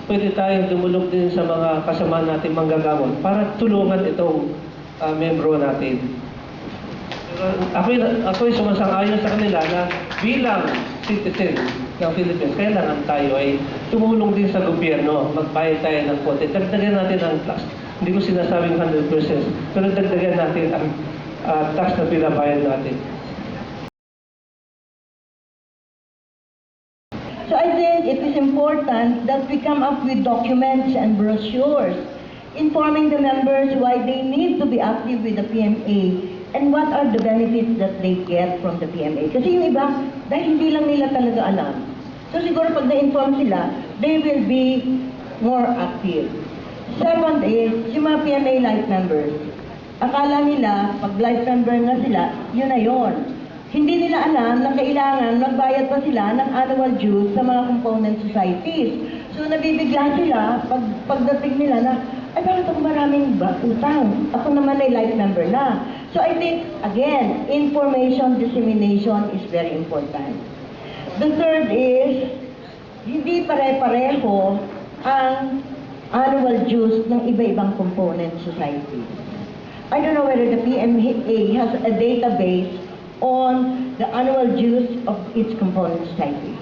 Pwede tayong dumulog din sa mga kasama natin manggagamot para tulungan itong membro natin. Ako'y sumasang-ayon sa kanila na bilang citizen ng Philippines, kailangan tayo ay tumulong din sa gobyerno, magbayad tayo ng konti. Dagdagan natin ang tax. Hindi ko sinasabing 100%, pero dagdagan natin ang tax na pinabayad natin. So I think it is important that we come up with documents and brochures informing the members why they need to be active with the PMA and what are the benefits that they get from the PMA. Kasi yung iba, dahil hindi lang nila talaga alam. So siguro pag na-inform sila, they will be more active. Second is, yung mga PMA life members. Akala nila, pag life member na sila, yun na yun. Hindi nila alam na kailangan magbayad pa sila ng annual dues sa mga component societies. So nabibigla sila pagdating nila na, ay bakit ako maraming utang? Ako naman ay life member na. So I think, again, information dissemination is very important. The third is, hindi pare-pareho ang annual dues ng iba-ibang component societies. I don't know whether the PMA has a database on the annual dues of its component society.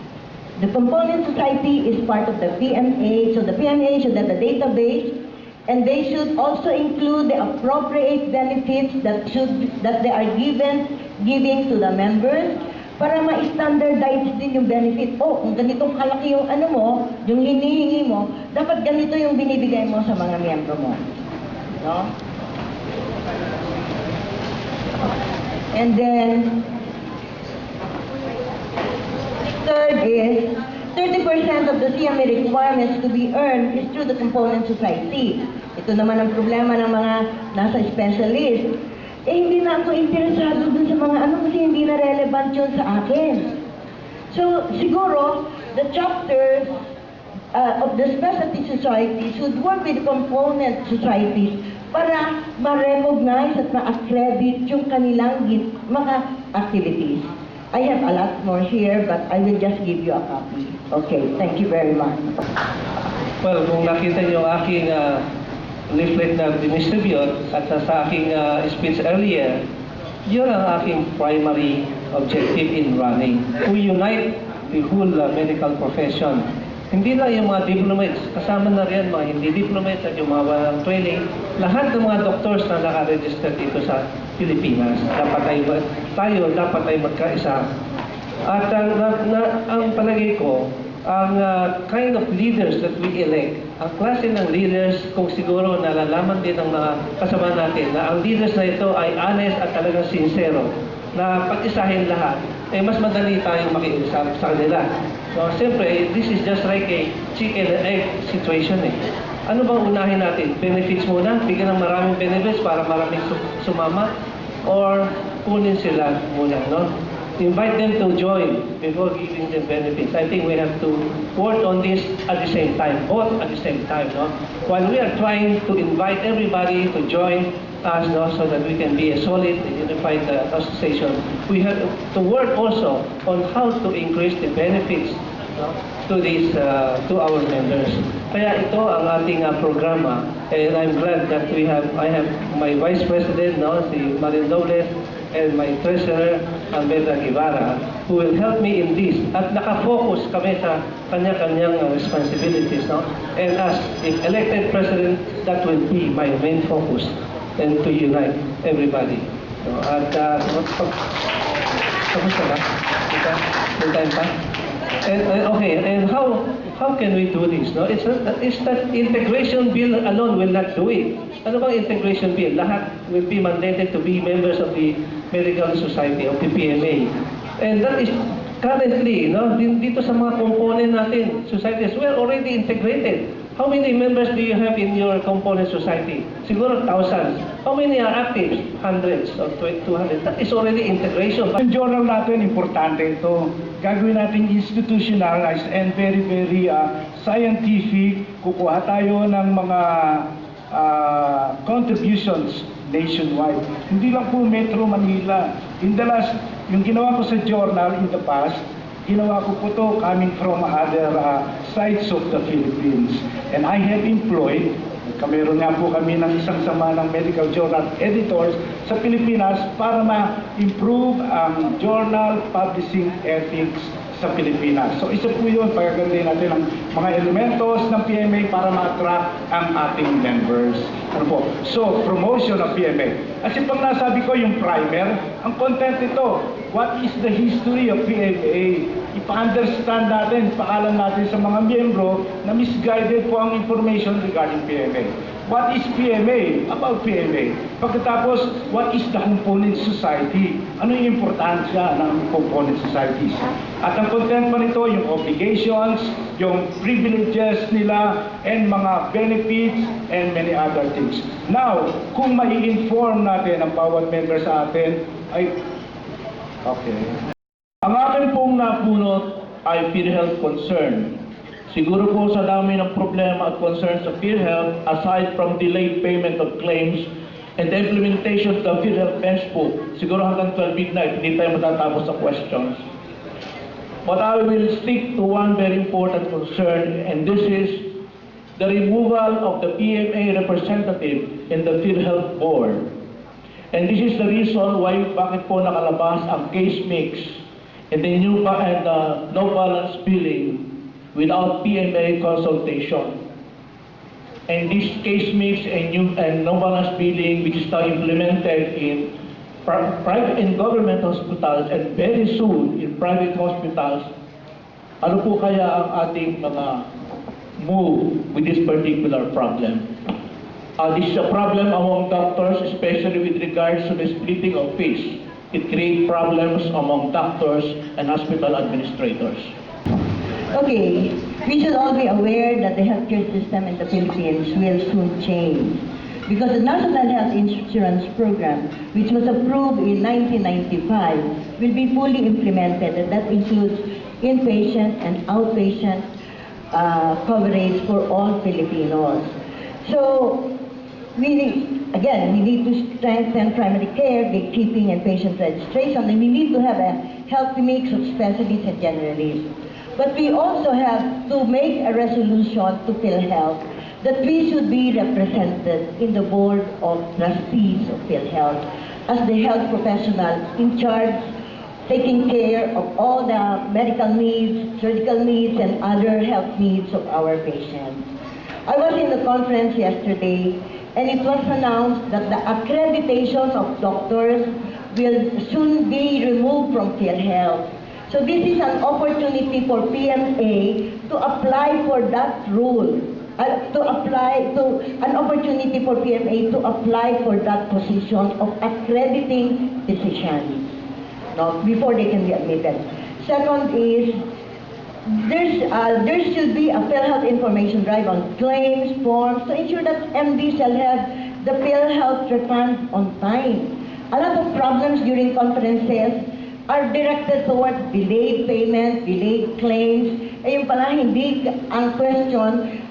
The component society is part of the PMA, so the PMA should have a database, and they should also include the appropriate benefits that they are giving to the members para ma-standardize din yung benefit. Oh, kung ganitong kalaki yung ano mo, yung hinihingi mo, dapat ganito yung binibigay mo sa mga miyembro mo. No? And then, third is, 30% of the CMA requirements to be earned is through the component society. Ito naman ang problema ng mga nasa specialist. Eh, hindi na ako interesado dun sa mga ano kasi hindi na relevant yun sa akin. So, siguro, the chapter of the specialty society should work with component societies para ma-recognize at ma-accredit yung kanilang mga activities. I have a lot more here, but I will just give you a copy. Okay, thank you very much. Well, kung nakita niyo ang aking leaflet na dinistribute at sa aking speech earlier, yun ang aking primary objective in running. We unite the whole medical profession. Hindi lang yung mga diplomats, kasama na rin mga hindi diplomats at yung mga walang training. Lahat ng mga doctors na naka-register dito sa Pilipinas, dapat ay magkaisa. At ang palagay ko, ang kind of leaders that we elect, ang klase ng leaders, kung siguro nalalaman din ng mga kasama natin na ang leaders na ito ay honest at talagang sincero, na pag-isahin lahat, eh mas madali tayong makiusap sa kanila. So, siyempre, this is just like a chicken and egg situation eh. Ano bang unahin natin? Benefits muna? Bigyan ng maraming benefits para maraming sumama? Or kunin sila muna, no? Invite them to join before giving them benefits. I think we have to work on this at the same time, both at the same time, no? While we are trying to invite everybody to join us, no, so that we can be a solid and unified association, we have to work also on how to increase the benefits, no, to our members. Kaya ito ang ating programa, and I'm glad that I have my Vice President, no, si Marin Dobles, and my Treasurer, Ambeda Guevara, who will help me in this. At nakafocus kami sa kanya-kanyang responsibilities, no? And as if elected President, that will be my main focus, and to unite everybody. So, at tapos na ba? May time pa? Okay, and how can we do this? No, it's that integration bill alone will not do it. Ano bang integration bill? Lahat will be mandated to be members of the Medical Society of the PMA, and that is currently, no, dito sa mga component natin societies, we are already integrated. How many members do you have in your component society? Siguro thousands. How many are active? Hundreds or 200. That is already integration. Yung journal natin, importante ito. Gagawin natin institutionalized and very, very scientific. Kukuha tayo ng mga contributions nationwide. Hindi lang po Metro Manila. In the last, yung ginawa ko sa journal in the past, Ginawa ko po to coming from other sides of the Philippines. And I have employed, meron nga po kami ng isang sama ng medical journal editors sa Pilipinas para ma-improve ang journal publishing ethics sa Pilipinas. So isa po yun, pagkagandahin natin ang mga elementos ng PMA para ma-attract ang ating members. Ano po? So, promotion ng PMA. Kasi pag nasabi ko yung primer, ang content ito, what is the history of PMA? Ipa-understand natin, paalam natin sa mga miyembro na misguided po ang information regarding PMA. What is PMA? About PMA. Pagkatapos, what is the component society? Ano yung importansya ng component societies? At ang content pa nito, yung obligations, yung privileges nila, and mga benefits, and many other things. Now, kung mai-inform natin ang bawat member sa atin, ay... Okay. Ang akin pong napunot ay PhilHealth concern. Siguro po sa dami ng problema at concerns sa PhilHealth, aside from delayed payment of claims and the implementation of the PhilHealth bench book, siguro hanggang 12 midnight, hindi tayo matatapos sa questions. But I will stick to one very important concern, and this is the removal of the PMA representative in the PhilHealth board. And this is the reason why bakit po nakalabas ang case mix and the new no balance billing without PMA consultation. And this case mix and no balance billing, which is now implemented in private and government hospitals and very soon in private hospitals, ano po kaya ang ating mga move with this particular problem? This is a problem among doctors, especially with regards to the splitting of fees. It creates problems among doctors and hospital administrators. Okay, we should all be aware that the healthcare system in the Philippines will soon change. Because the National Health Insurance Program, which was approved in 1995, will be fully implemented, and that includes inpatient and outpatient coverage for all Filipinos. So, we need to strengthen primary care, gatekeeping, and patient registration, and we need to have a healthy mix of specialists and generalists. But we also have to make a resolution to PhilHealth that we should be represented in the board of trustees of PhilHealth as the health professional in charge, taking care of all the medical needs, surgical needs, and other health needs of our patients. I was in the conference yesterday, and it was announced that the accreditation of doctors will soon be removed from PhilHealth. So this is an opportunity for PMA to apply for that rule, an opportunity for PMA to apply for that position of accrediting physicians, before they can be admitted. Second is, there should be a PhilHealth information drive on claims, forms, to ensure that MD shall have the PhilHealth refund on time. A lot of problems during conferences are directed towards delayed payment, delayed claims. Yung pala, hindi, ang question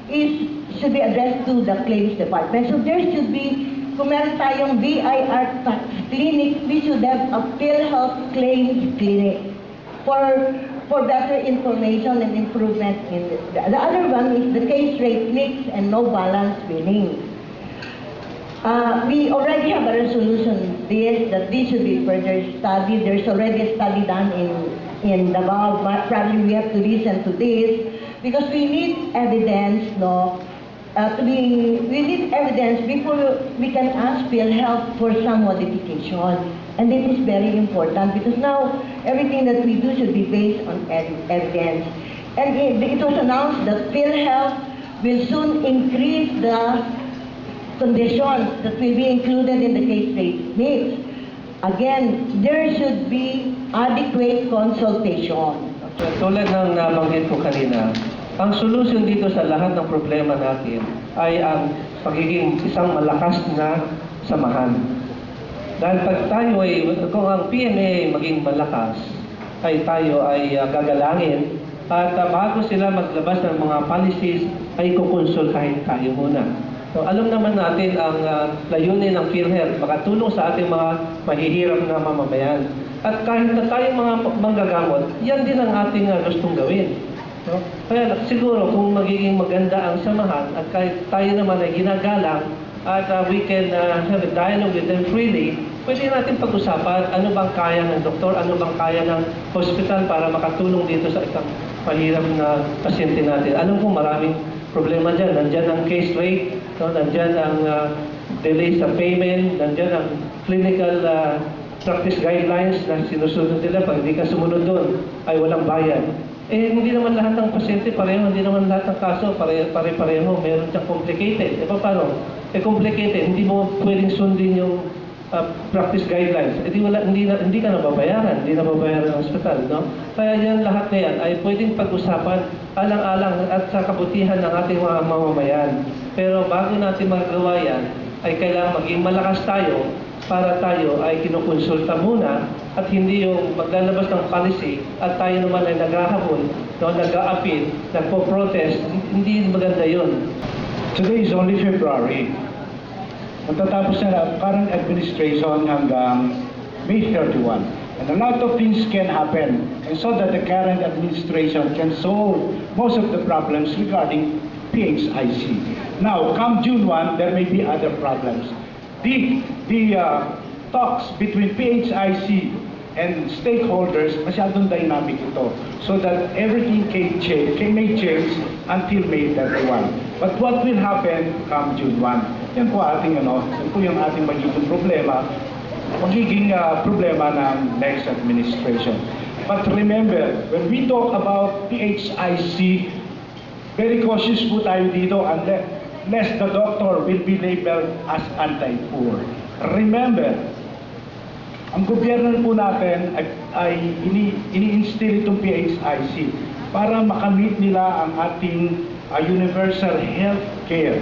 should be addressed to the claims department. So there should be, kung meron tayong VIR tax clinic, we should have a PhilHealth claims clinic for better information and improvement in the other one is the case rate mix and no balance billing. We already have a resolution that this should be further studied. There's already a study done in Davao. Probably we have to listen to this because we need evidence, we need evidence before we can ask PhilHealth for some modification. And this is very important because now everything that we do should be based on evidence. And it was announced that PhilHealth will soon increase the conditions that will be included in the case rate mix. Again, there should be adequate consultation. Tulad ng nabanggit ko kanina, ang solusyon dito sa lahat ng problema natin ay ang pagiging isang malakas na samahan. Dahil pag tayo kung ang PMA maging malakas, ay tayo ay gagalangin at bago sila maglabas ng mga policies, ay kukonsultahin tayo muna. So, alam naman natin ang layunin ng PhilHealth, makatulong sa ating mga mahihirap na mamamayan. At kahit na tayong mga manggagamot, yan din ang ating gustong gawin. No? Kaya siguro kung magiging maganda ang samahan at kahit tayo naman ay ginagalang at we can have a dialogue with them freely, pwede natin pag-usapan ano bang kaya ng doktor, ano bang kaya ng hospital para makatulong dito sa isang mahirap na pasyente natin. Alam ko maraming problema dyan. Nandyan ang case rate, no? Nandyan ang delay sa payment, nandyan ang clinical practice guidelines na sinusunod nila. Pag hindi ka sumunod doon, ay walang bayad. Hindi naman lahat ng pasyente pareho, hindi naman lahat ng kaso pare-pareho. Meron siyang complicated. Paano? Complicated, hindi mo pwedeng sundin yung practice guidelines. Hindi ka nababayaran, hindi nababayaran ng hospital, no? Kaya yan lahat na yan ay pwedeng pag-usapan alang-alang at sa kabutihan ng ating mga mamamayan. Pero bago natin magagawa yan, ay kailangan maging malakas tayo para tayo ay kinukonsulta muna at hindi yung maglalabas ng policy at tayo naman ay naghahabol, no, nag-a-appeal, nagpo-protest. Hindi maganda yun. Today is only February. Matatapos na ang current administration hanggang May 31. And a lot of things can happen. And so that the current administration can solve most of the problems regarding PHIC. Now, come June 1, there may be other problems. The talks between PHIC and stakeholders, masyadong dynamic ito. So that everything may change until May 31. But what will happen come June 1? Yan po yan po yung ating magiging problema ng next administration. But remember, when we talk about PHIC, very cautious po tayo dito unless the doctor will be labeled as anti-poor. Remember, ang gobyerno po natin ay ini-instill itong PHIC para makamit nila ang ating universal health care.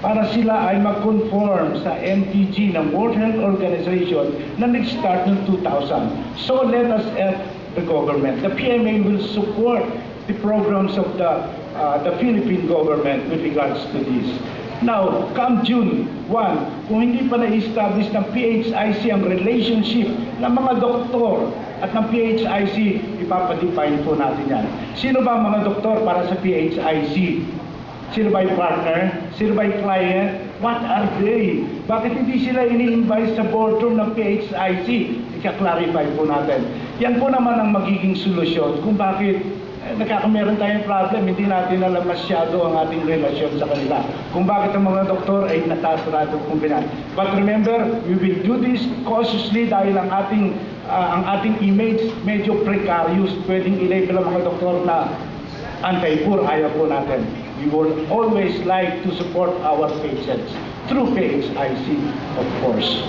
Para sila ay mag-conform sa MTG ng World Health Organization na nag-start noong 2000. So let us help the government. The PMA will support the programs of the Philippine government with regards to this. Now, come June 1, kung hindi pa na-establish ng PHIC ang relationship ng mga doktor at ng PHIC, ipapadefine po natin yan. Sino ba ang mga doktor para sa PHIC? Sino ba yung partner? Sino ba yung client? What are they? Bakit hindi sila ini-invite sa boardroom ng PHIC? Ika-clarify po natin. Yan po naman ang magiging solusyon kung bakit meron tayong problem, hindi natin alam masyado ang ating relasyon sa kanila. Kung bakit ang mga doktor ay natatrado kumbinan. But remember, we will do this cautiously dahil ang ating image medyo precarious. Pwedeng i-label ang mga doktor na anti-poor, ayaw po natin. We would always like to support our patients through PHIC, of course.